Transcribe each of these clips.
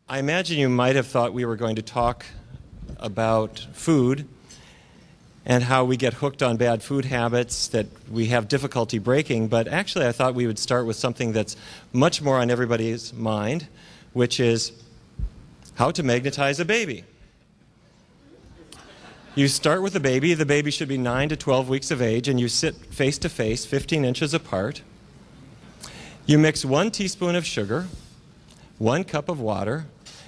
I imagine you might have thought we were going to talk about food and how we get hooked on bad food habits that we have difficulty breaking, but actually I thought we would start with something that's much more on everybody's mind, which is how to magnetize a baby. You start with the baby should be 9 to 12 weeks of age, and you sit face to face, 15 inches apart. You mix 1 teaspoon of sugar, 1 cup of water,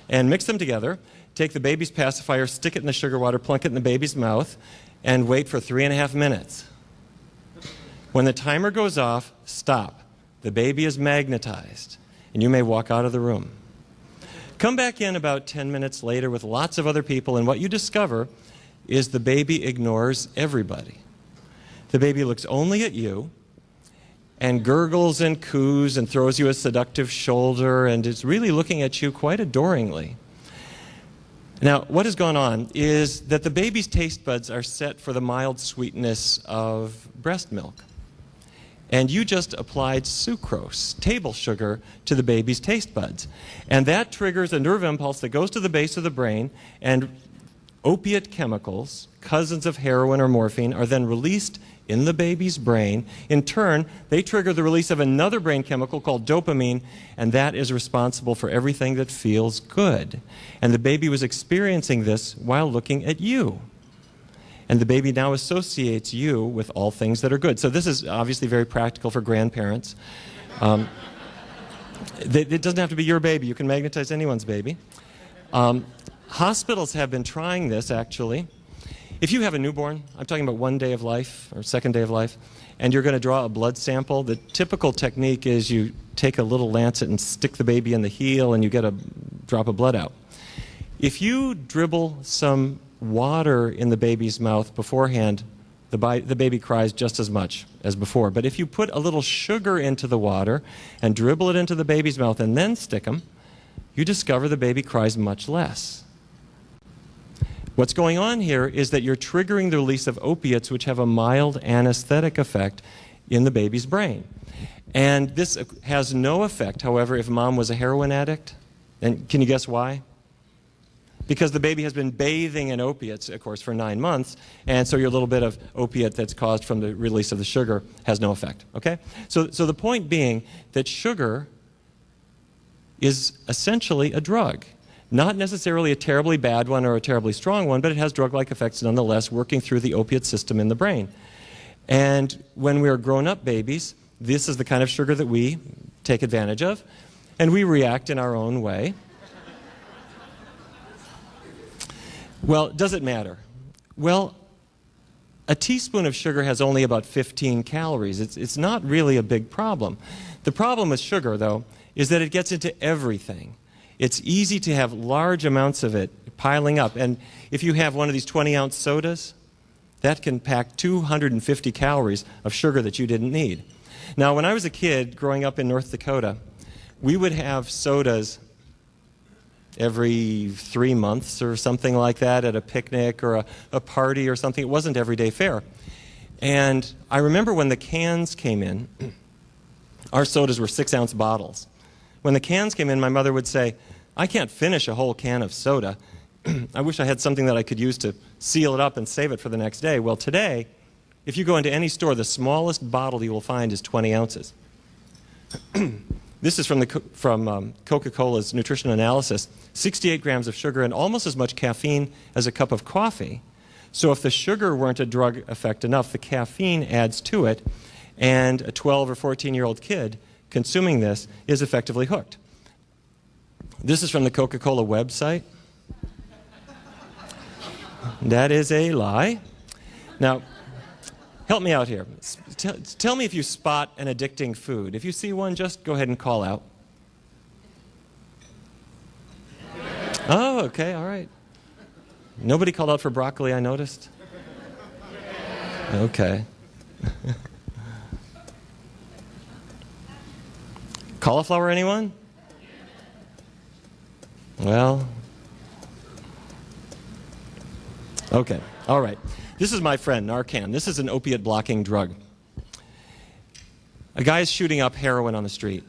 and mix them together. Take the baby's pacifier, stick it in the sugar water, plunk it in the baby's mouth, and wait for 3.5 minutes. When the timer goes off, stop. The baby is magnetized, and you may walk out of the room. Come back in about 10 minutes later with lots of other people, and what you discover is the baby ignores everybody. The baby looks only at you and gurgles and coos and throws you a seductive shoulder and is really looking at you quite adoringly. Now, what has gone on is that the baby's taste buds are set for the mild sweetness of breast milk. And you just applied sucrose, table sugar, to the baby's taste buds. And that triggers a nerve impulse that goes to the base of the brain, and opiate chemicals, cousins of heroin or morphine, are then released in the baby's brain. In turn, they trigger the release of another brain chemical called dopamine, and that is responsible for everything that feels good. And the baby was experiencing this while looking at you. And the baby now associates you with all things that are good. So this is obviously very practical for grandparents. It doesn't have to be your baby. You can magnetize anyone's baby. Hospitals have been trying this, actually. If you have a newborn, I'm talking about 1 day of life or 2nd day of life, and you're going to draw a blood sample, the typical technique is you take a little lancet and stick the baby in the heel and you get a drop of blood out. If you dribble some water in the baby's mouth beforehand, the baby cries just as much as before. But if you put a little sugar into the water and dribble it into the baby's mouth and then stick them, you discover the baby cries much less. What's going on here is that you're triggering the release of opiates, which have a mild anesthetic effect in the baby's brain. And this has no effect, however, if mom was a heroin addict. And can you guess why? Because the baby has been bathing in opiates, of course, for 9 months, and so your little bit of opiate that's caused from the release of the sugar has no effect, okay? So the point being that sugar is essentially a drug. Not necessarily a terribly bad one or a terribly strong one, but it has drug-like effects nonetheless, working through the opiate system in the brain. And when we're grown-up babies, this is the kind of sugar that we take advantage of, and we react in our own way. Well, does it matter? Well, a teaspoon of sugar has only about 15 calories. It's not really a big problem. The problem with sugar, though, is that it gets into everything. It's easy to have large amounts of it piling up. And if you have one of these 20-ounce sodas, that can pack 250 calories of sugar that you didn't need. Now, when I was a kid growing up in North Dakota, we would have sodas every 3 months or something like that at a picnic or a party or something. It wasn't everyday fare. And I remember when the cans came in, our sodas were 6-ounce bottles. When the cans came in, my mother would say, "I can't finish a whole can of soda. I wish I had something that I could use to seal it up and save it for the next day." Well, today, if you go into any store, the smallest bottle you will find is 20 ounces. This is from Coca-Cola's nutrition analysis. 68 grams of sugar and almost as much caffeine as a cup of coffee. So if the sugar weren't a drug effect enough, the caffeine adds to it, and a 12 or 14-year-old kid consuming this is effectively hooked. This is from the Coca-Cola website. That is a lie. Now, help me out here. Tell me if you spot an addicting food. If you see one, just go ahead and call out. Oh, okay, all right. Nobody called out for broccoli, I noticed. Okay. Cauliflower, anyone? Well, okay, all right. This is my friend, Narcan. This is an opiate-blocking drug. A guy is shooting up heroin on the street,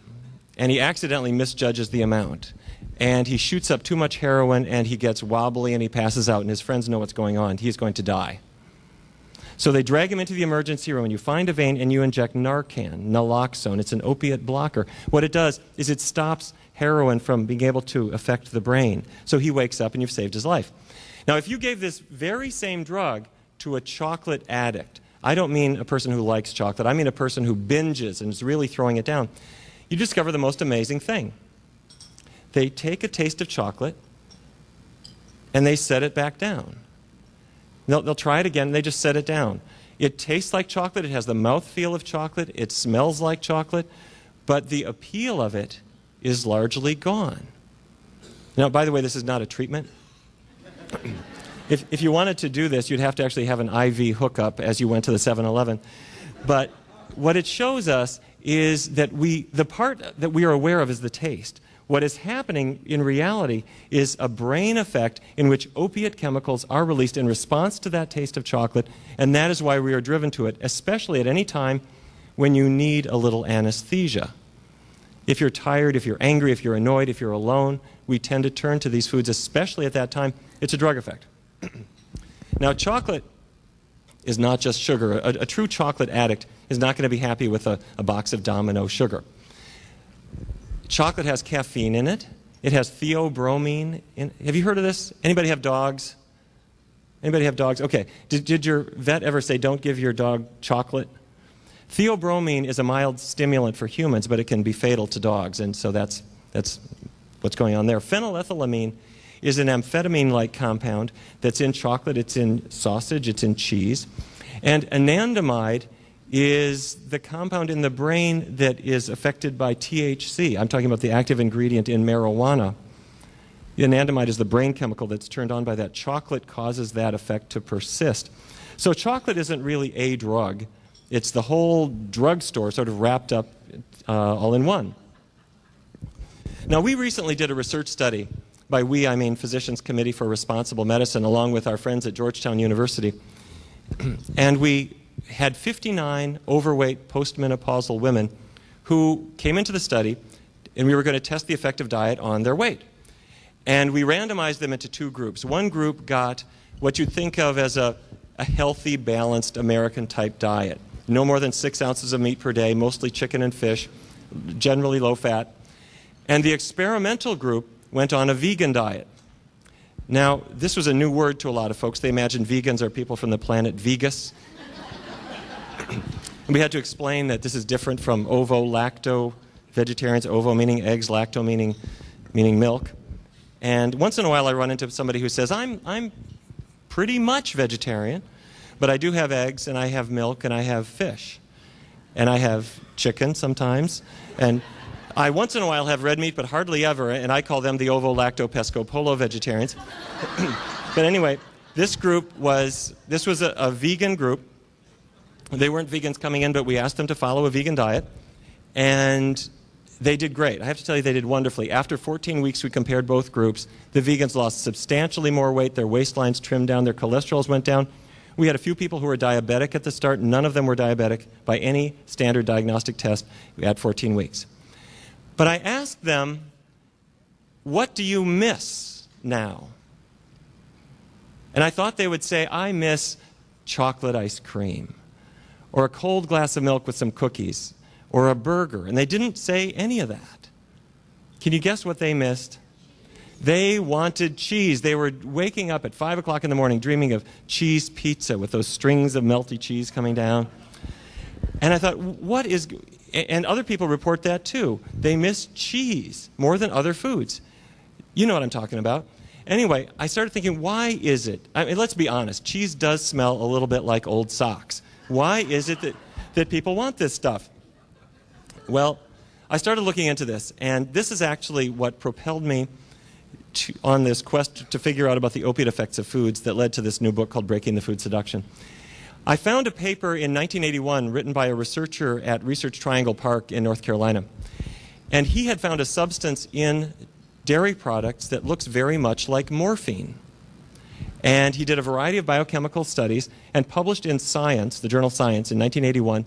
and he accidentally misjudges the amount. and he shoots up too much heroin, and he gets wobbly, and he passes out, and his friends know what's going on. He's going to die. So they drag him into the emergency room, and you find a vein, and you inject Narcan, naloxone. It's an opiate blocker. What it does is it stops heroin from being able to affect the brain. So he wakes up, and you've saved his life. Now, if you gave this very same drug to a chocolate addict, I don't mean a person who likes chocolate, I mean a person who binges and is really throwing it down, you discover the most amazing thing. They take a taste of chocolate, and they set it back down. They'll try it again, and they just set it down. It tastes like chocolate, it has the mouthfeel of chocolate, it smells like chocolate, but the appeal of it is largely gone. Now, by the way, this is not a treatment. If you wanted to do this, you'd have to actually have an IV hookup as you went to the 7-Eleven. But what it shows us is that the part that we are aware of is the taste. What is happening in reality is a brain effect in which opiate chemicals are released in response to that taste of chocolate, and that is why we are driven to it, especially at any time when you need a little anesthesia. If you're tired, if you're angry, if you're annoyed, if you're alone, we tend to turn to these foods, especially at that time. It's a drug effect. Now, chocolate is not just sugar. A true chocolate addict is not going to be happy with a box of Domino sugar. Chocolate has caffeine in it. It has theobromine. Have you heard of this? Anybody have dogs? Anybody have dogs? Okay. Did your vet ever say, don't give your dog chocolate? Theobromine is a mild stimulant for humans, but it can be fatal to dogs, and so that's what's going on there. Phenylethylamine is an amphetamine-like compound that's in chocolate, it's in sausage, it's in cheese. And anandamide is the compound in the brain that is affected by THC. I'm talking about the active ingredient in marijuana. Anandamide is the brain chemical that's turned on by that. Chocolate causes that effect to persist. So chocolate isn't really a drug. It's the whole drugstore sort of wrapped up all in one. Now, we recently did a research study. By we, I mean Physicians Committee for Responsible Medicine, along with our friends at Georgetown University. And we had 59 overweight postmenopausal women who came into the study, and we were going to test the effect of diet on their weight. And we randomized them into two groups. One group got what you'd think of as a healthy, balanced American-type diet. No more than 6 ounces of meat per day, mostly chicken and fish, generally low fat. And the experimental group went on a vegan diet. Now, this was a new word to a lot of folks. They imagined vegans are people from the planet Vegas. And we had to explain that this is different from ovo-lacto vegetarians, ovo meaning eggs, lacto meaning milk. And once in a while I run into somebody who says, I'm pretty much vegetarian, but I do have eggs, and I have milk, and I have fish. And I have chicken sometimes. And I once in a while have red meat, but hardly ever, and I call them the ovo-lacto-pesco-polo vegetarians. But anyway, this was a vegan group. They weren't vegans coming in, but we asked them to follow a vegan diet, and they did great. I have to tell you, they did wonderfully. After 14 weeks, we compared both groups. The vegans lost substantially more weight. Their waistlines trimmed down. Their cholesterols went down. We had a few people who were diabetic at the start. None of them were diabetic by any standard diagnostic test at 14 weeks. But I asked them, what do you miss now? And I thought they would say, I miss chocolate ice cream, or a cold glass of milk with some cookies, or a burger. And they didn't say any of that. Can you guess what they missed? They wanted cheese. They were waking up at 5 o'clock in the morning dreaming of cheese pizza with those strings of melty cheese coming down. And I thought, and other people report that too. They miss cheese more than other foods. You know what I'm talking about. Anyway, I started thinking, why is it? I mean, let's be honest. Cheese does smell a little bit like old socks. Why is it that people want this stuff? Well, I started looking into this, and this is actually what propelled me on this quest to figure out about the opiate effects of foods that led to this new book called Breaking the Food Seduction. I found a paper in 1981 written by a researcher at Research Triangle Park in North Carolina. And he had found a substance in dairy products that looks very much like morphine. And he did a variety of biochemical studies and published in Science, the journal Science, in 1981,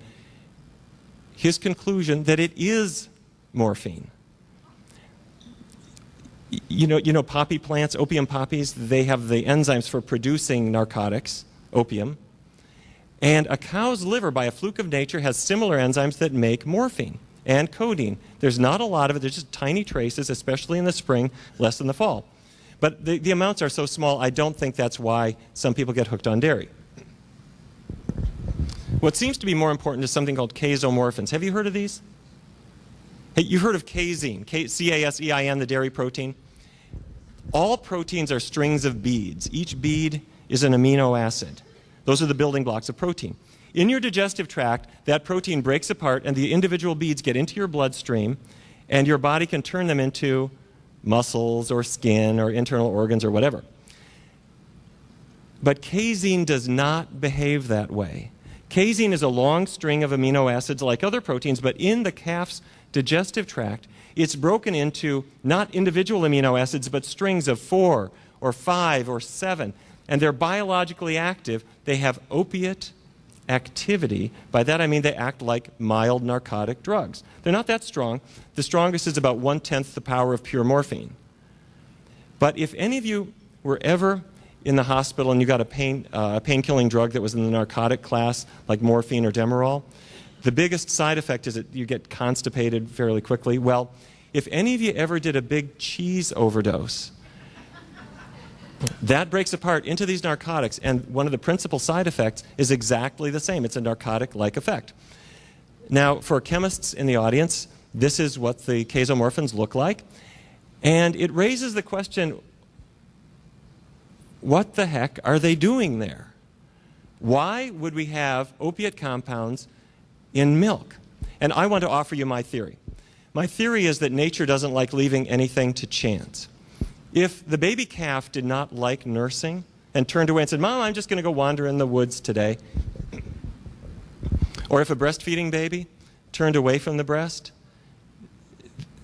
his conclusion that it is morphine. You know poppy plants, opium poppies, they have the enzymes for producing narcotics, opium. And a cow's liver, by a fluke of nature, has similar enzymes that make morphine and codeine. There's not a lot of it. There's just tiny traces, especially in the spring, less in the fall. But the amounts are so small, I don't think that's why some people get hooked on dairy. What seems to be more important is something called casomorphins. Have you heard of these? Hey, you've heard of casein, C-A-S-E-I-N, the dairy protein? All proteins are strings of beads. Each bead is an amino acid. Those are the building blocks of protein. In your digestive tract, that protein breaks apart and the individual beads get into your bloodstream, and your body can turn them into muscles or skin or internal organs or whatever. But casein does not behave that way. Casein is a long string of amino acids like other proteins, but in the calf's digestive tract, it's broken into not individual amino acids, but strings of 4 or 5 or 7. And they're biologically active. They have opiate activity. By that I mean they act like mild narcotic drugs. They're not that strong. The strongest is about 1/10 the power of pure morphine. But if any of you were ever in the hospital and you got a pain-killing drug that was in the narcotic class, like morphine or Demerol, the biggest side effect is that you get constipated fairly quickly. Well, if any of you ever did a big cheese overdose, that breaks apart into these narcotics, and one of the principal side effects is exactly the same. It's a narcotic-like effect. Now, for chemists in the audience, this is what the casomorphins look like, and it raises the question, what the heck are they doing there? Why would we have opiate compounds in milk? And I want to offer you my theory. My theory is that nature doesn't like leaving anything to chance. If the baby calf did not like nursing and turned away and said, "Mom, I'm just going to go wander in the woods today," or if a breastfeeding baby turned away from the breast,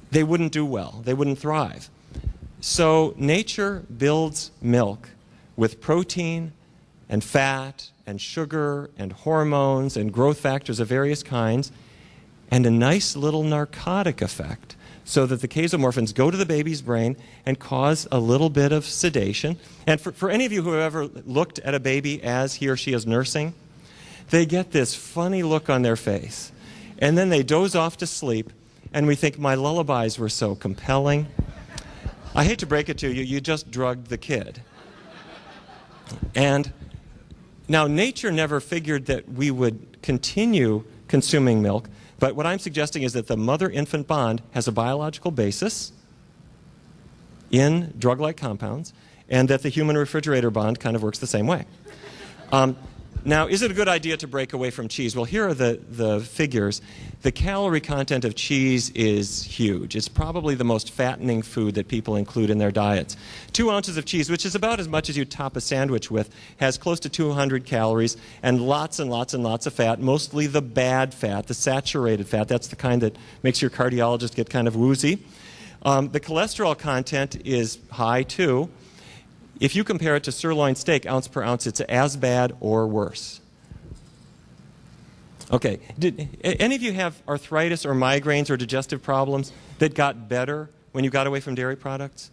they wouldn't do well. They wouldn't thrive. So nature builds milk with protein and fat and sugar and hormones and growth factors of various kinds and a nice little narcotic effect, so that the casomorphins go to the baby's brain and cause a little bit of sedation. And for any of you who have ever looked at a baby as he or she is nursing, they get this funny look on their face. And then they doze off to sleep, and we think, my lullabies were so compelling. I hate to break it to you, you just drugged the kid. And now nature never figured that we would continue consuming milk. But what I'm suggesting is that the mother-infant bond has a biological basis in drug-like compounds, and that the human refrigerator bond kind of works the same way. Now, is it a good idea to break away from cheese? Well, here are the figures. The calorie content of cheese is huge. It's probably the most fattening food that people include in their diets. 2 ounces of cheese, which is about as much as you top a sandwich with, has close to 200 calories and lots and lots and lots of fat, mostly the bad fat, the saturated fat. That's the kind that makes your cardiologist get kind of woozy. The cholesterol content is high, too. If you compare it to sirloin steak, ounce per ounce, it's as bad or worse. Okay, did any of you have arthritis or migraines or digestive problems that got better when you got away from dairy products?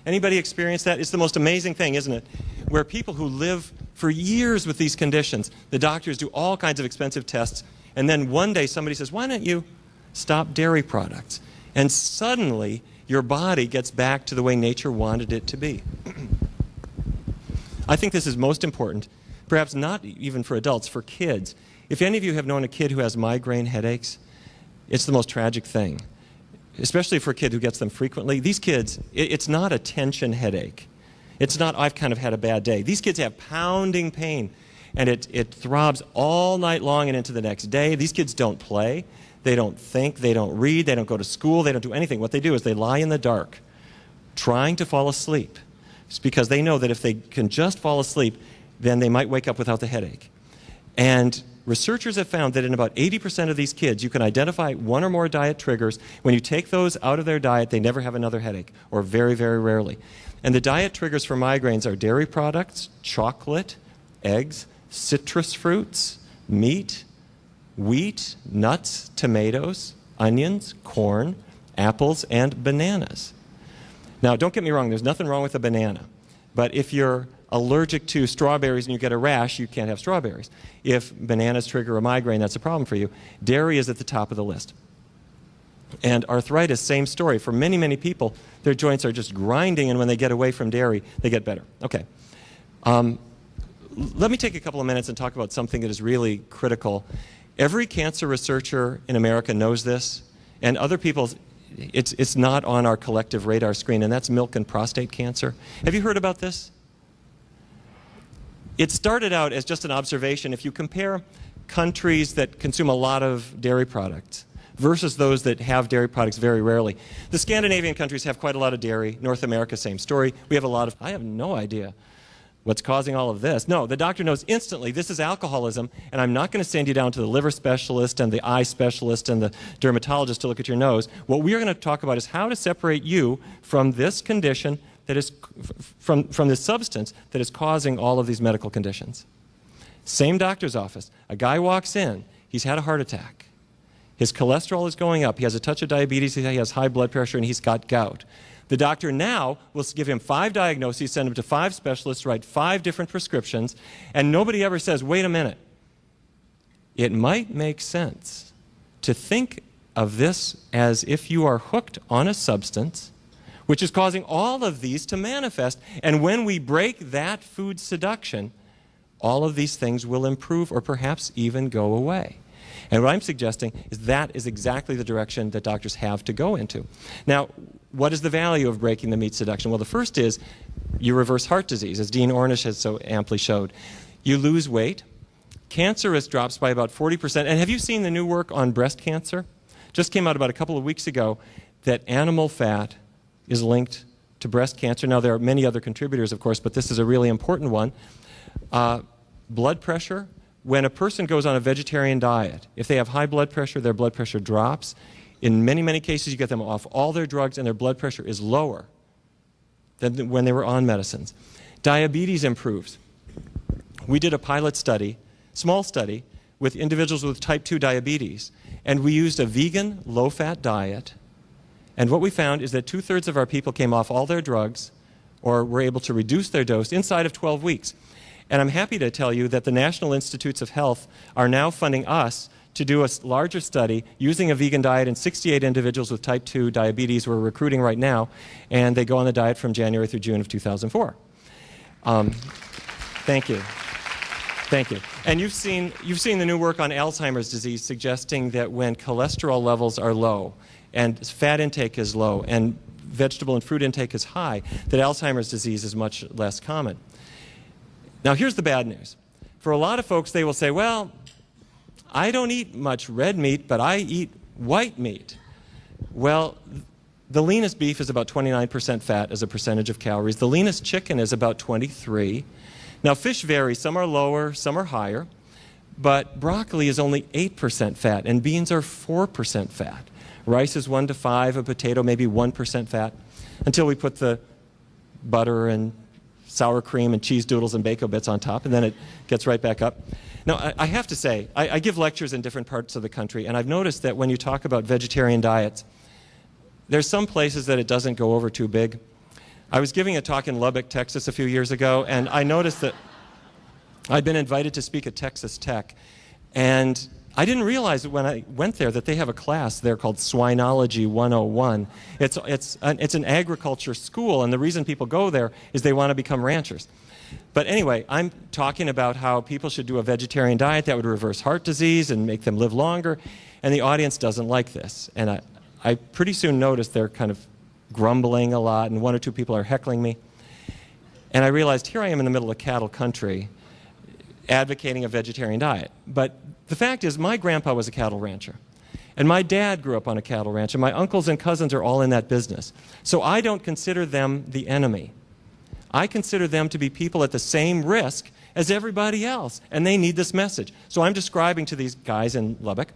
Anybody experience that? It's the most amazing thing, isn't it? Where people who live for years with these conditions, the doctors do all kinds of expensive tests, and then one day somebody says, "Why don't you stop dairy products?" And suddenly, your body gets back to the way nature wanted it to be. I think this is most important, perhaps not even for adults, for kids. If any of you have known a kid who has migraine headaches, it's the most tragic thing, especially for a kid who gets them frequently. These kids, it's not a tension headache. It's not, "I've kind of had a bad day." These kids have pounding pain, and it throbs all night long and into the next day. These kids don't play. They don't think, they don't read, they don't go to school, they don't do anything. What they do is they lie in the dark, trying to fall asleep. It's because they know that if they can just fall asleep, then they might wake up without the headache. And researchers have found that in about 80% of these kids, you can identify 1 or more diet triggers. When you take those out of their diet, they never have another headache, or very, very rarely. And the diet triggers for migraines are dairy products, chocolate, eggs, citrus fruits, meat, wheat, nuts, tomatoes, onions, corn, apples, and bananas. Now, don't get me wrong, there's nothing wrong with a banana. But if you're allergic to strawberries and you get a rash, you can't have strawberries. If bananas trigger a migraine, that's a problem for you. Dairy is at the top of the list. And arthritis, same story. For many, many people, their joints are just grinding, and when they get away from dairy, they get better. Okay. Let me take a couple of minutes and talk about something that is really critical. Every cancer researcher in America knows this, and other people, it's not on our collective radar screen, and that's milk and prostate cancer. Have you heard about this? It started out as just an observation. If you compare countries that consume a lot of dairy products versus those that have dairy products very rarely, the Scandinavian countries have quite a lot of dairy. North America, same story. We have a lot of, I have no idea what's causing all of this. No, the doctor knows instantly this is alcoholism, and I'm not going to send you down to the liver specialist and the eye specialist and the dermatologist to look at your nose. What we are going to talk about is how to separate you from this condition that is, from this substance that is causing all of these medical conditions. Same doctor's office. A guy walks in. He's had a heart attack. His cholesterol is going up. He has a touch of diabetes. He has high blood pressure, and he's got gout. The doctor now will give him 5 diagnoses, send him to 5 specialists, write 5 different prescriptions, and nobody ever says, wait a minute. It might make sense to think of this as if you are hooked on a substance which is causing all of these to manifest, and when we break that food seduction, all of these things will improve or perhaps even go away. And what I'm suggesting is that is exactly the direction that doctors have to go into. Now, what is the value of breaking the meat seduction? Well, the first is you reverse heart disease, as Dean Ornish has so amply showed. You lose weight. Cancer risk drops by about 40%. And have you seen the new work on breast cancer? Just came out about a couple of weeks ago that animal fat is linked to breast cancer. Now, there are many other contributors, of course, but this is a really important one. Blood pressure. When a person goes on a vegetarian diet, if they have high blood pressure, their blood pressure drops. In many, many cases, you get them off all their drugs and their blood pressure is lower than when they were on medicines. Diabetes improves. We did a pilot study, small study, with individuals with type 2 diabetes, and we used a vegan, low-fat diet, and what we found is that 2/3 of our people came off all their drugs or were able to reduce their dose inside of 12 weeks. And I'm happy to tell you that the National Institutes of Health are now funding us to do a larger study using a vegan diet in 68 individuals with type 2 diabetes. We're recruiting right now, and they go on the diet from January through June of 2004. Thank you. Thank you. And you've seen the new work on Alzheimer's disease suggesting that when cholesterol levels are low and fat intake is low and vegetable and fruit intake is high, that Alzheimer's disease is much less common. Now, here's the bad news. For a lot of folks, they will say, well, I don't eat much red meat, but I eat white meat. Well, the leanest beef is about 29% fat as a percentage of calories. The leanest chicken is about 23%. Now, fish vary. Some are lower, some are higher. But broccoli is only 8% fat, and beans are 4% fat. Rice is 1 to 5, a potato maybe 1% fat, until we put the butter and sour cream and cheese doodles and bacon bits on top, and then it gets right back up. Now, I have to say, I give lectures in different parts of the country, and I've noticed that when you talk about vegetarian diets, there's some places that it doesn't go over too big. I was giving a talk in Lubbock, Texas a few years ago, and I noticed that I'd been invited to speak at Texas Tech, and I didn't realize when I went there that they have a class there called Swinology 101. It's an agriculture school, and the reason people go there is they want to become ranchers. But anyway, I'm talking about how people should do a vegetarian diet that would reverse heart disease and make them live longer, and the audience doesn't like this. And I pretty soon noticed they're kind of grumbling a lot, and 1 or 2 people are heckling me. And I realized here I am in the middle of cattle country advocating a vegetarian diet. But the fact is, my grandpa was a cattle rancher, and my dad grew up on a cattle ranch, and my uncles and cousins are all in that business. So I don't consider them the enemy. I consider them to be people at the same risk as everybody else, and they need this message. So I'm describing to these guys in Lubbock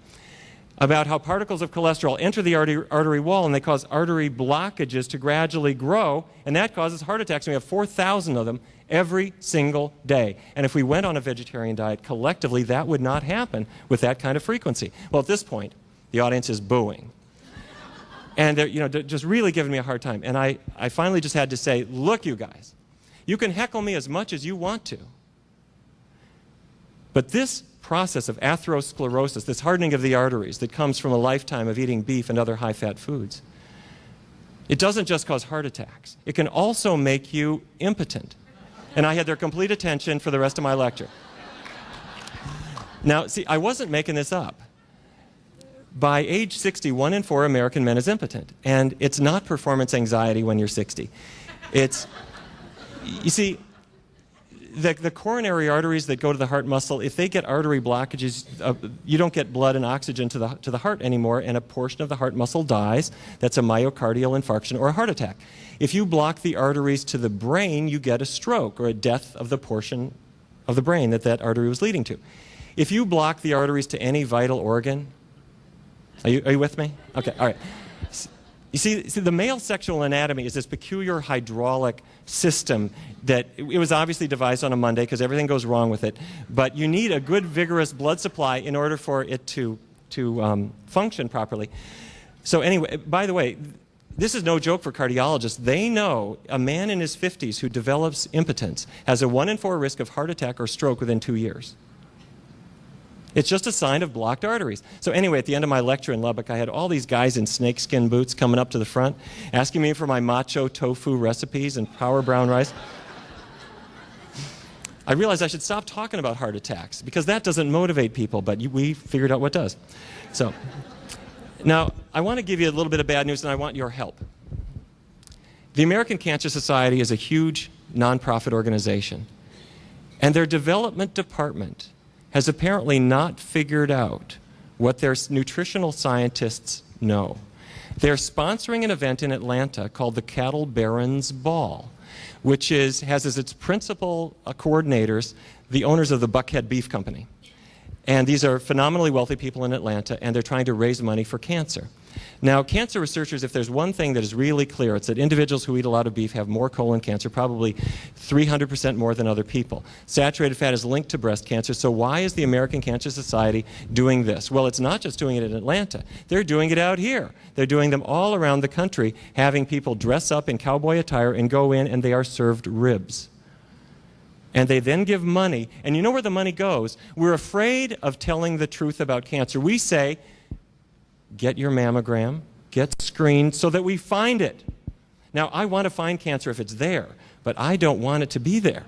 about how particles of cholesterol enter the artery wall, and they cause artery blockages to gradually grow, and that causes heart attacks, and we have 4,000 of them every single day. And if we went on a vegetarian diet collectively, that would not happen with that kind of frequency. Well, at this point, the audience is booing. And they're, they're just really giving me a hard time. And I finally just had to say, look, you guys, you can heckle me as much as you want to. But this process of atherosclerosis, this hardening of the arteries that comes from a lifetime of eating beef and other high-fat foods, it doesn't just cause heart attacks. It can also make you impotent. And I had their complete attention for the rest of my lecture. Now, see, I wasn't making this up. By age 60, 1 in 4 American men is impotent. And it's not performance anxiety when you're 60. It's, you see, the coronary arteries that go to the heart muscle, if they get artery blockages, you don't get blood and oxygen to the heart anymore, and a portion of the heart muscle dies. That's a myocardial infarction or a heart attack. If you block the arteries to the brain, you get a stroke or a death of the portion of the brain that artery was leading to. If you block the arteries to any vital organ, are you with me? Okay, all right. You see, the male sexual anatomy is this peculiar hydraulic system that it was obviously devised on a Monday because everything goes wrong with it. But you need a good, vigorous blood supply in order for it to function properly. So anyway, by the way, this is no joke for cardiologists. They know a man in his 50s who develops impotence has a 1 in 4 risk of heart attack or stroke within 2 years. It's just a sign of blocked arteries. So anyway, at the end of my lecture in Lubbock, I had all these guys in snakeskin boots coming up to the front, asking me for my macho tofu recipes and power brown rice. I realized I should stop talking about heart attacks because that doesn't motivate people, but we figured out what does. So now, I want to give you a little bit of bad news, and I want your help. The American Cancer Society is a huge nonprofit organization, and their development department has apparently not figured out what their nutritional scientists know. They're sponsoring an event in Atlanta called the Cattle Barons Ball, which has as its principal coordinators the owners of the Buckhead Beef Company. And these are phenomenally wealthy people in Atlanta, and they're trying to raise money for cancer. Now, cancer researchers, if there's one thing that is really clear, it's that individuals who eat a lot of beef have more colon cancer, probably 300% more than other people. Saturated fat is linked to breast cancer, so why is the American Cancer Society doing this? Well, it's not just doing it in Atlanta. They're doing it out here. They're doing them all around the country, having people dress up in cowboy attire and go in, and they are served ribs. And they then give money, and you know where the money goes? We're afraid of telling the truth about cancer. We say, get your mammogram, get screened so that we find it. Now, I want to find cancer if it's there, but I don't want it to be there.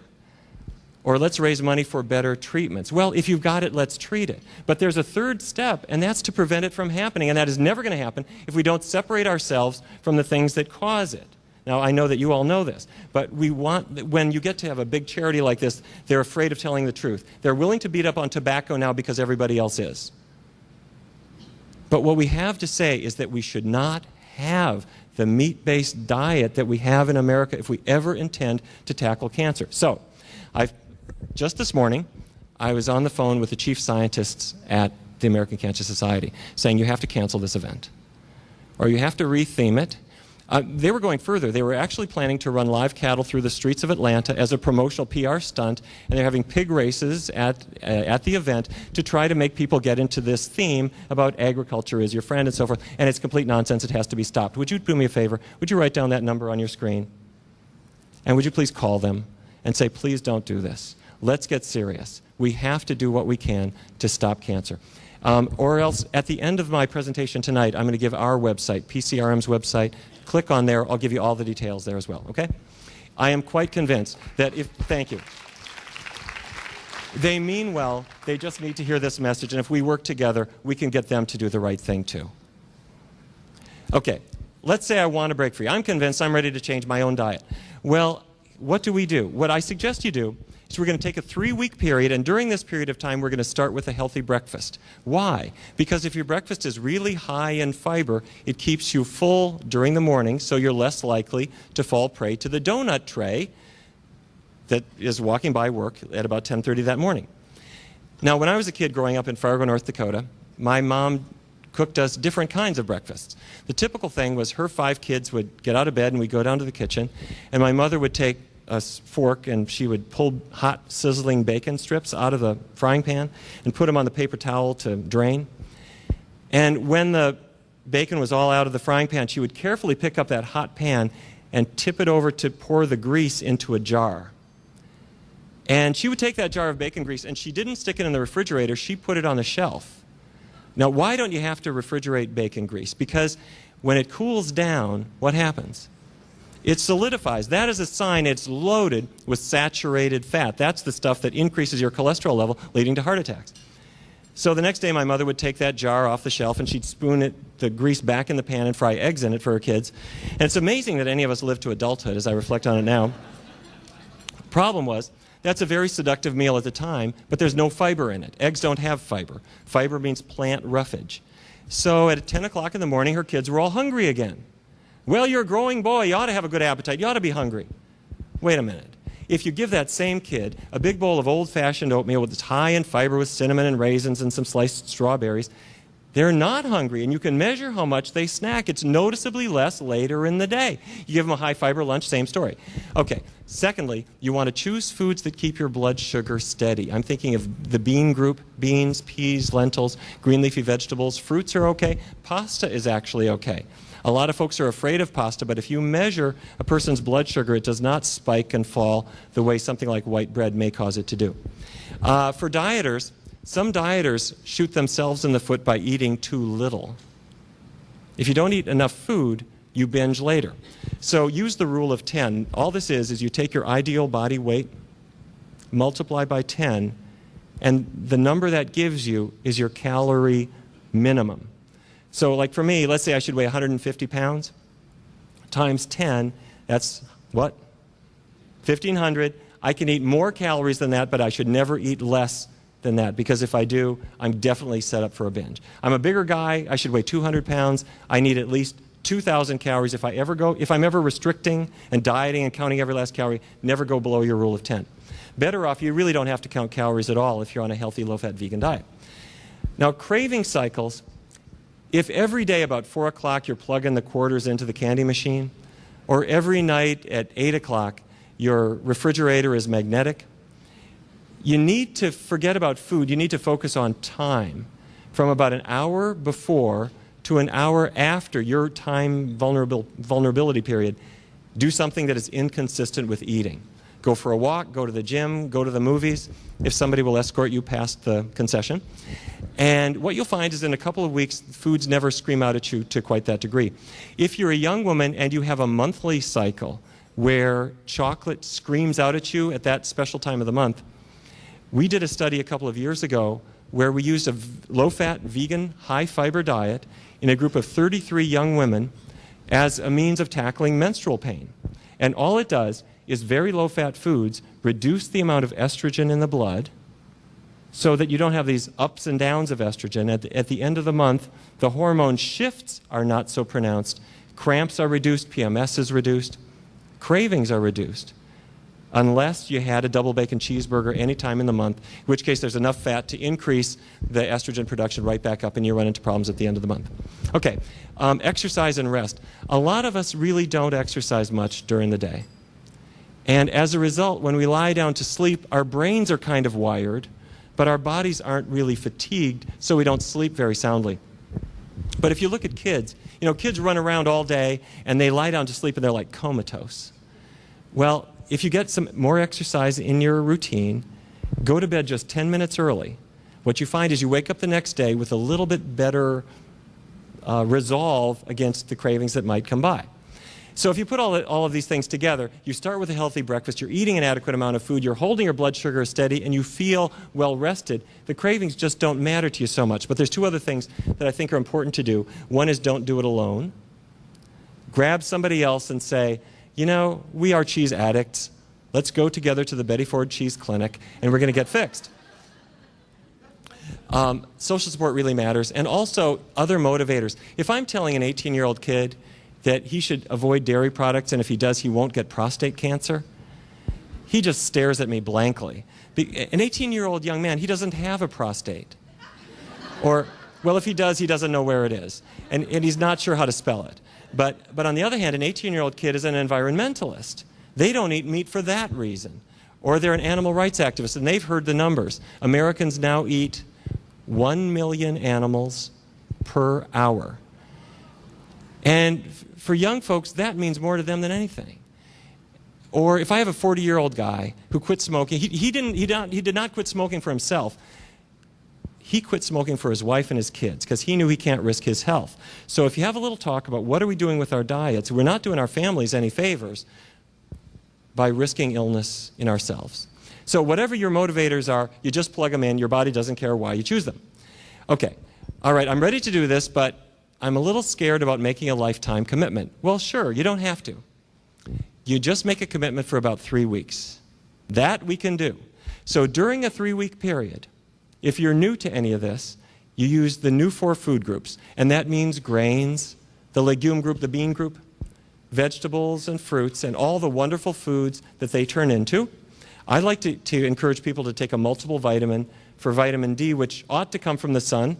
Or let's raise money for better treatments. Well, if you've got it, let's treat it. But there's a third step, and that's to prevent it from happening, and that is never going to happen if we don't separate ourselves from the things that cause it. Now, I know that you all know this, but when you get to have a big charity like this, they're afraid of telling the truth. They're willing to beat up on tobacco now because everybody else is. But what we have to say is that we should not have the meat-based diet that we have in America if we ever intend to tackle cancer. So, just this morning, I was on the phone with the chief scientists at the American Cancer Society saying you have to cancel this event, or you have to retheme it. They were going further. They were actually planning to run live cattle through the streets of Atlanta as a promotional PR stunt, and they're having pig races at the event to try to make people get into this theme about agriculture is your friend and so forth, and it's complete nonsense. It has to be stopped. Would you do me a favor? Would you write down that number on your screen? And would you please call them and say, please don't do this. Let's get serious. We have to do what we can to stop cancer. Or else, at the end of my presentation tonight, I'm going to give our website, PCRM's website. Click on there. I'll give you all the details there as well, okay? I am quite convinced that thank you. They mean well. They just need to hear this message. And if we work together, we can get them to do the right thing, too. Okay, let's say I want to break free. I'm convinced I'm ready to change my own diet. Well, what do we do? What I suggest you do is we're going to take a 3-week period, and during this period of time, we're going to start with a healthy breakfast. Why? Because if your breakfast is really high in fiber, it keeps you full during the morning, so you're less likely to fall prey to the donut tray that is walking by work at about 10:30 that morning. Now, when I was a kid growing up in Fargo, North Dakota, my mom cooked us different kinds of breakfasts. The typical thing was her 5 kids would get out of bed and we'd go down to the kitchen, and my mother would take a fork and she would pull hot sizzling bacon strips out of the frying pan and put them on the paper towel to drain. And when the bacon was all out of the frying pan, she would carefully pick up that hot pan and tip it over to pour the grease into a jar. And she would take that jar of bacon grease, and she didn't stick it in the refrigerator, she put it on the shelf. Now, why don't you have to refrigerate bacon grease? Because when it cools down, what happens? It solidifies. That is a sign it's loaded with saturated fat. That's the stuff that increases your cholesterol level, leading to heart attacks. So the next day, my mother would take that jar off the shelf, and she'd spoon the grease back in the pan and fry eggs in it for her kids. And it's amazing that any of us live to adulthood, as I reflect on it now. Problem was, that's a very seductive meal at the time, but there's no fiber in it. Eggs don't have fiber. Fiber means plant roughage. So at 10 o'clock in the morning, her kids were all hungry again. Well, you're a growing boy. You ought to have a good appetite. You ought to be hungry. Wait a minute. If you give that same kid a big bowl of old-fashioned oatmeal that's high in fiber with cinnamon and raisins and some sliced strawberries, they're not hungry, and you can measure how much they snack. It's noticeably less later in the day. You give them a high-fiber lunch, same story. Okay, secondly, you want to choose foods that keep your blood sugar steady. I'm thinking of the bean group: beans, peas, lentils, green leafy vegetables. Fruits are okay. Pasta is actually okay. A lot of folks are afraid of pasta, but if you measure a person's blood sugar, it does not spike and fall the way something like white bread may cause it to do. For dieters, some dieters shoot themselves in the foot by eating too little. If you don't eat enough food, you binge later. So use the rule of 10. All this is you take your ideal body weight, multiply by 10, and the number that gives you is your calorie minimum. So like for me, let's say I should weigh 150 pounds times 10, that's what? 1,500. I can eat more calories than that, but I should never eat less than that, because if I do, I'm definitely set up for a binge. I'm a bigger guy. I should weigh 200 pounds. I need at least 2,000 calories if I'm ever restricting and dieting and counting every last calorie. Never go below your rule of 10. Better off, you really don't have to count calories at all if you're on a healthy, low-fat vegan diet. Now, craving cycles, if every day about 4 o'clock you're plugging the quarters into the candy machine, or every night at 8 o'clock your refrigerator is magnetic, you need to forget about food. You need to focus on time. From about an hour before to an hour after your time vulnerability period, do something that is inconsistent with eating. Go for a walk, go to the gym, go to the movies, if somebody will escort you past the concession. And what you'll find is in a couple of weeks, foods never scream out at you to quite that degree. If you're a young woman and you have a monthly cycle where chocolate screams out at you at that special time of the month, we did a study a couple of years ago where we used a low-fat, vegan, high-fiber diet in a group of 33 young women as a means of tackling menstrual pain. And all it does is very low-fat foods reduce the amount of estrogen in the blood so that you don't have these ups and downs of estrogen. At the end of the month, the hormone shifts are not so pronounced. Cramps are reduced, PMS is reduced, cravings are reduced, unless you had a double bacon cheeseburger any time in the month, in which case there's enough fat to increase the estrogen production right back up and you run into problems at the end of the month. Okay, exercise and rest. A lot of us really don't exercise much during the day. And as a result, when we lie down to sleep, our brains are kind of wired, but our bodies aren't really fatigued, so we don't sleep very soundly. But if you look at kids, you know, kids run around all day and they lie down to sleep and they're like comatose. Well, if you get some more exercise in your routine, go to bed just 10 minutes early. What you find is you wake up the next day with a little bit better resolve against the cravings that might come by. So if you put all of these things together, you start with a healthy breakfast, you're eating an adequate amount of food, you're holding your blood sugar steady, and you feel well rested, the cravings just don't matter to you so much. But there's two other things that I think are important to do. One is don't do it alone. Grab somebody else and say, you know, we are cheese addicts. Let's go together to the Betty Ford Cheese Clinic, and we're going to get fixed. Social support really matters, and also other motivators. If I'm telling an 18-year-old kid that he should avoid dairy products, and if he does, he won't get prostate cancer, he just stares at me blankly. An 18-year-old young man, he doesn't have a prostate. Or, well, if he does, he doesn't know where it is, and he's not sure how to spell it. But on the other hand, an 18-year-old kid is an environmentalist. They don't eat meat for that reason. Or they're an animal rights activist, and they've heard the numbers. Americans now eat 1 million animals per hour. And for young folks, that means more to them than anything. Or if I have a 40-year-old guy who quit smoking, he did not quit smoking for himself. He quit smoking for his wife and his kids because he knew he can't risk his health. So if you have a little talk about what are we doing with our diets, we're not doing our families any favors by risking illness in ourselves. So whatever your motivators are, you just plug them in. Your body doesn't care why you choose them. Okay, all right, I'm ready to do this, but I'm a little scared about making a lifetime commitment. Well, sure, you don't have to. You just make a commitment for about 3 weeks. That we can do. So during a 3-week period, if you're new to any of this, you use the new 4 food groups, and that means grains, the legume group, the bean group, vegetables and fruits, and all the wonderful foods that they turn into. I like to encourage people to take a multiple vitamin for vitamin D, which ought to come from the sun,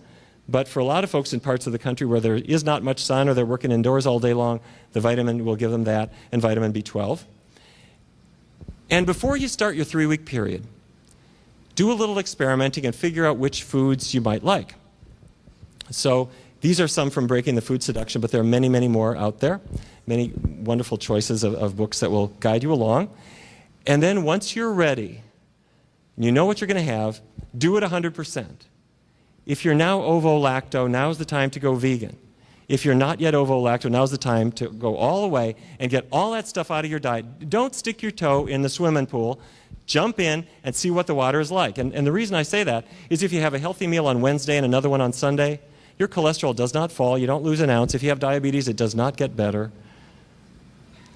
but for a lot of folks in parts of the country where there is not much sun or they're working indoors all day long, the vitamin will give them that, and vitamin B12. And before you start your 3-week period, do a little experimenting and figure out which foods you might like. So these are some from Breaking the Food Seduction, but there are many, many more out there, many wonderful choices of books that will guide you along. And then once you're ready, and you know what you're going to have, do it 100%. If you're now ovo-lacto, now's the time to go vegan. If you're not yet ovo-lacto, now's the time to go all the way and get all that stuff out of your diet. Don't stick your toe in the swimming pool. Jump in and see what the water is like. And the reason I say that is if you have a healthy meal on Wednesday and another one on Sunday, your cholesterol does not fall. You don't lose an ounce. If you have diabetes, it does not get better.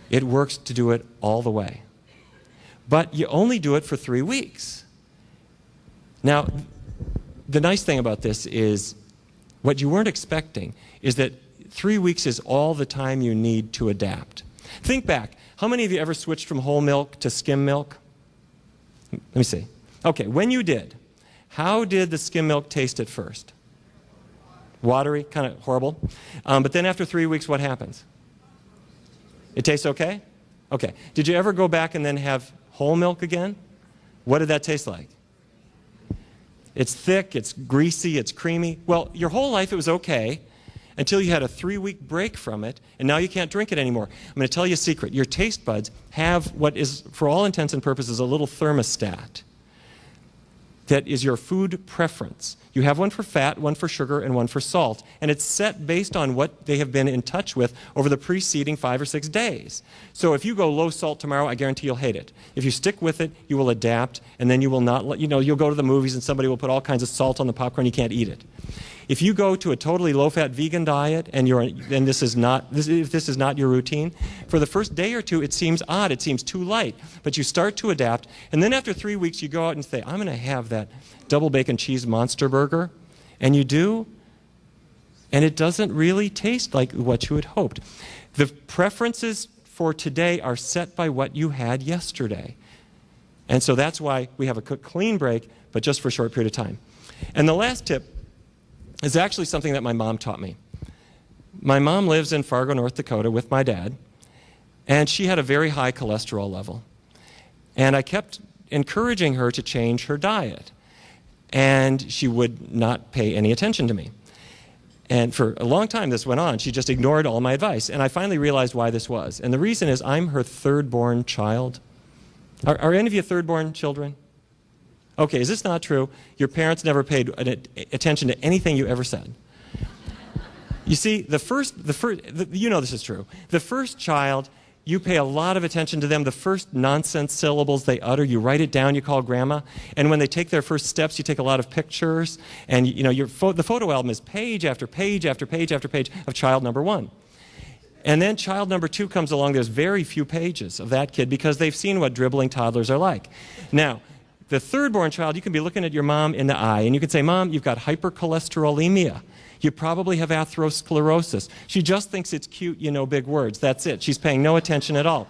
It works to do it all the way. But you only do it for 3 weeks. Now, the nice thing about this is what you weren't expecting is that 3 weeks is all the time you need to adapt. Think back. How many of you ever switched from whole milk to skim milk? Let me see. Okay, when you did, how did the skim milk taste at first? Watery, kind of horrible. But then after 3 weeks, what happens? It tastes okay? Okay. Did you ever go back and then have whole milk again? What did that taste like? It's thick, it's greasy, it's creamy. Well, your whole life it was okay until you had a 3-week break from it, and now you can't drink it anymore. I'm going to tell you a secret. Your taste buds have what is, for all intents and purposes, a little thermostat that is your food preference. You have one for fat, one for sugar, and one for salt, and it's set based on what they have been in touch with over the preceding 5 or 6 days. So if you go low salt tomorrow, I guarantee you'll hate it. If you stick with it, you will adapt, and then you will not, you'll go to the movies and somebody will put all kinds of salt on the popcorn, you can't eat it. If you go to a totally low-fat vegan diet and if this is not your routine, for the first day or two it seems odd, it seems too light, but you start to adapt, and then after 3 weeks you go out and say, I'm going to have that double bacon cheese monster burger, and you do, and it doesn't really taste like what you had hoped. The preferences for today are set by what you had yesterday, and so that's why we have a clean break, but just for a short period of time. And the last tip is actually something that my mom taught me. My mom lives in Fargo, North Dakota with my dad, and she had a very high cholesterol level. And I kept encouraging her to change her diet, and she would not pay any attention to me. And for a long time this went on. She just ignored all my advice, and I finally realized why this was. And the reason is I'm her third-born child. Are any of you third-born children? Okay, is this not true? Your parents never paid attention to anything you ever said. You see, you know this is true. The first child, you pay a lot of attention to them. The first nonsense syllables they utter, you write it down, you call grandma. And when they take their first steps, you take a lot of pictures. And the photo album is page after page after page after page of child number 1. And then child number 2 comes along. There's very few pages of that kid because they've seen what dribbling toddlers are like. Now, the third-born child, you can be looking at your mom in the eye, and you can say, Mom, you've got hypercholesterolemia. You probably have atherosclerosis. She just thinks it's cute, you know big words. That's it. She's paying no attention at all.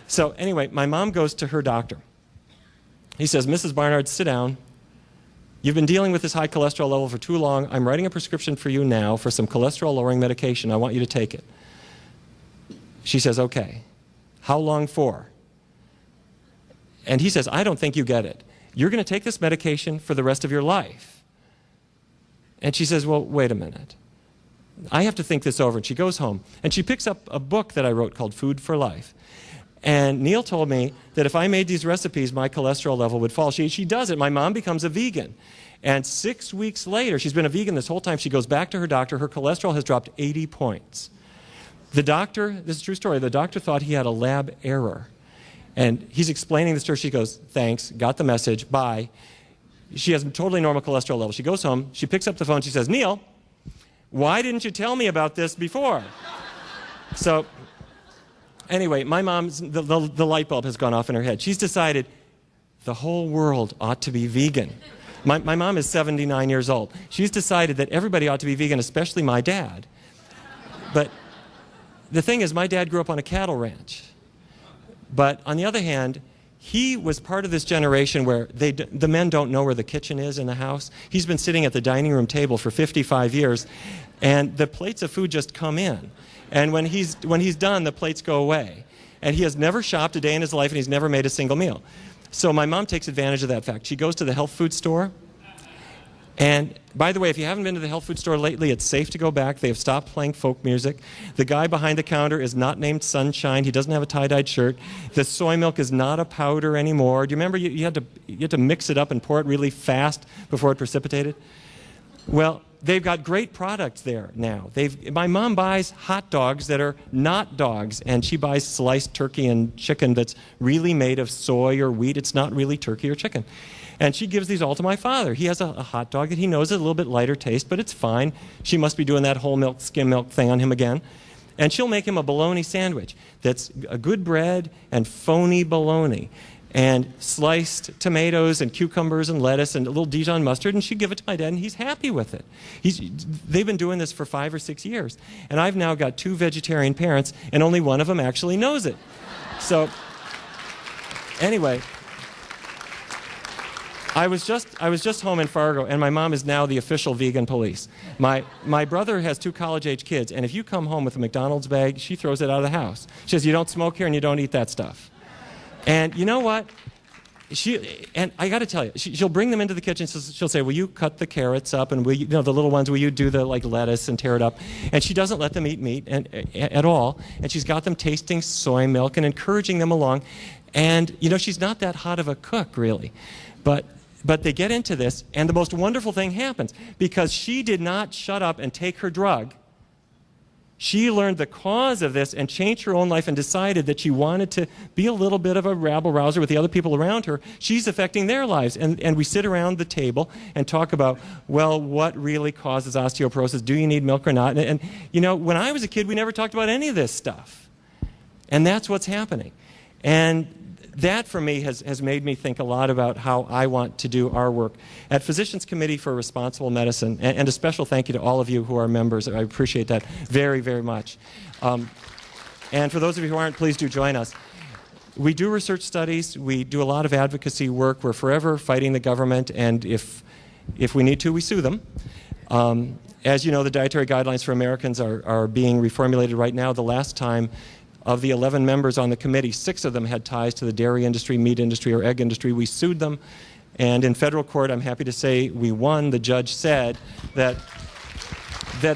So anyway, my mom goes to her doctor. He says, Mrs. Barnard, sit down. You've been dealing with this high cholesterol level for too long. I'm writing a prescription for you now for some cholesterol-lowering medication. I want you to take it. She says, okay. How long for? And he says, I don't think you get it. You're going to take this medication for the rest of your life. And she says, well, wait a minute. I have to think this over. And she goes home, and she picks up a book that I wrote called Food for Life. And Neil told me that if I made these recipes, my cholesterol level would fall. She does it. My mom becomes a vegan. And 6 weeks later, she's been a vegan this whole time, she goes back to her doctor. Her cholesterol has dropped 80 points. The doctor, this is a true story, the doctor thought he had a lab error. And he's explaining this to her. She goes, thanks, got the message, bye. She has a totally normal cholesterol level. She goes home, she picks up the phone, she says, Neil, why didn't you tell me about this before? So anyway, my mom's, the light bulb has gone off in her head. She's decided the whole world ought to be vegan. My mom is 79 years old. She's decided that everybody ought to be vegan, especially my dad. But the thing is, my dad grew up on a cattle ranch. But on the other hand, he was part of this generation where the men don't know where the kitchen is in the house. He's been sitting at the dining room table for 55 years, and the plates of food just come in. And when he's done, the plates go away. And he has never shopped a day in his life, and he's never made a single meal. So my mom takes advantage of that fact. She goes to the health food store. And by the way, if you haven't been to the health food store lately, it's safe to go back. They have stopped playing folk music. The guy behind the counter is not named Sunshine. He doesn't have a tie-dyed shirt. The soy milk is not a powder anymore. Do you remember you had to mix it up and pour it really fast before it precipitated? Well, they've got great products there now. My mom buys hot dogs that are not dogs, and she buys sliced turkey and chicken that's really made of soy or wheat. It's not really turkey or chicken. And she gives these all to my father. He has a hot dog that he knows is a little bit lighter taste, but it's fine. She must be doing that whole milk, skim milk thing on him again. And she'll make him a bologna sandwich that's a good bread and phony bologna, and sliced tomatoes and cucumbers and lettuce and a little Dijon mustard, and she'd give it to my dad, and he's happy with it. They've been doing this for 5 or 6 years. And I've now got 2 vegetarian parents, and only one of them actually knows it. So anyway, I was just home in Fargo, and my mom is now the official vegan police. My brother has 2 college-age kids, and if you come home with a McDonald's bag, she throws it out of the house. She says, you don't smoke here and you don't eat that stuff. And you know what? And I got to tell you, she'll bring them into the kitchen. She'll say, will you cut the carrots up? And the little ones, will you do the lettuce and tear it up? And she doesn't let them eat meat at all. And she's got them tasting soy milk and encouraging them along. And, she's not that hot of a cook, really. But they get into this, and the most wonderful thing happens. Because she did not shut up and take her drug. She learned the cause of this and changed her own life and decided that she wanted to be a little bit of a rabble-rouser with the other people around her. She's affecting their lives. And we sit around the table and talk about, well, what really causes osteoporosis? Do you need milk or not? And when I was a kid, we never talked about any of this stuff. And that's what's happening. And that, for me, has made me think a lot about how I want to do our work. At Physicians Committee for Responsible Medicine, and a special thank you to all of you who are members. I appreciate that very, very much. And for those of you who aren't, please do join us. We do research studies. We do a lot of advocacy work. We're forever fighting the government, and if we need to, we sue them. As you know, the dietary guidelines for Americans are being reformulated right now. The last time, of the 11 members on the committee, 6 of them had ties to the dairy industry, meat industry, or egg industry. We sued them, and in federal court, I'm happy to say we won. The judge said that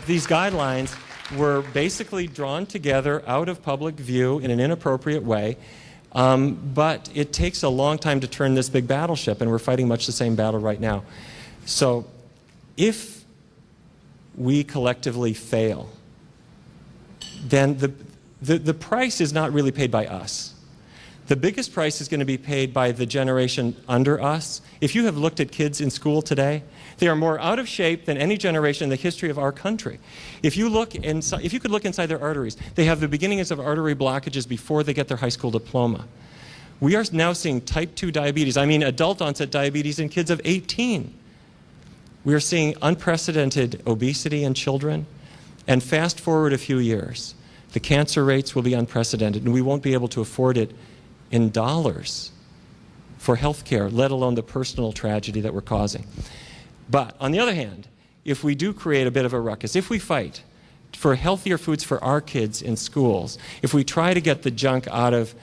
these guidelines were basically drawn together out of public view in an inappropriate way, but it takes a long time to turn this big battleship, and we're fighting much the same battle right now. So if we collectively fail, then the price is not really paid by us. The biggest price is going to be paid by the generation under us. If you have looked at kids in school today, they are more out of shape than any generation in the history of our country. If you could look inside their arteries, they have the beginnings of artery blockages before they get their high school diploma. We are now seeing type 2 diabetes, adult onset diabetes in kids of 18. We are seeing unprecedented obesity in children, and fast forward a few years, the cancer rates will be unprecedented, and we won't be able to afford it in dollars for health care, let alone the personal tragedy that we're causing. But on the other hand, if we do create a bit of a ruckus, if we fight for healthier foods for our kids in schools, if we try to get the junk out of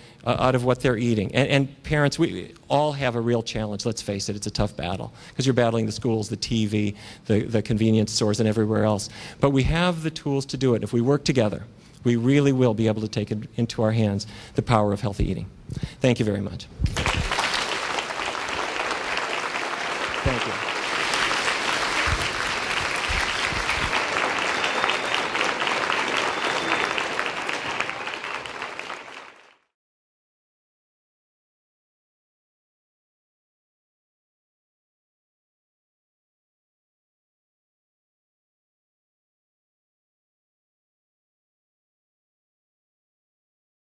what they're eating. And parents, we all have a real challenge. Let's face it, it's a tough battle because you're battling the schools, the TV, the convenience stores, and everywhere else. But we have the tools to do it. If we work together, we really will be able to take it into our hands, the power of healthy eating. Thank you very much. Thank you.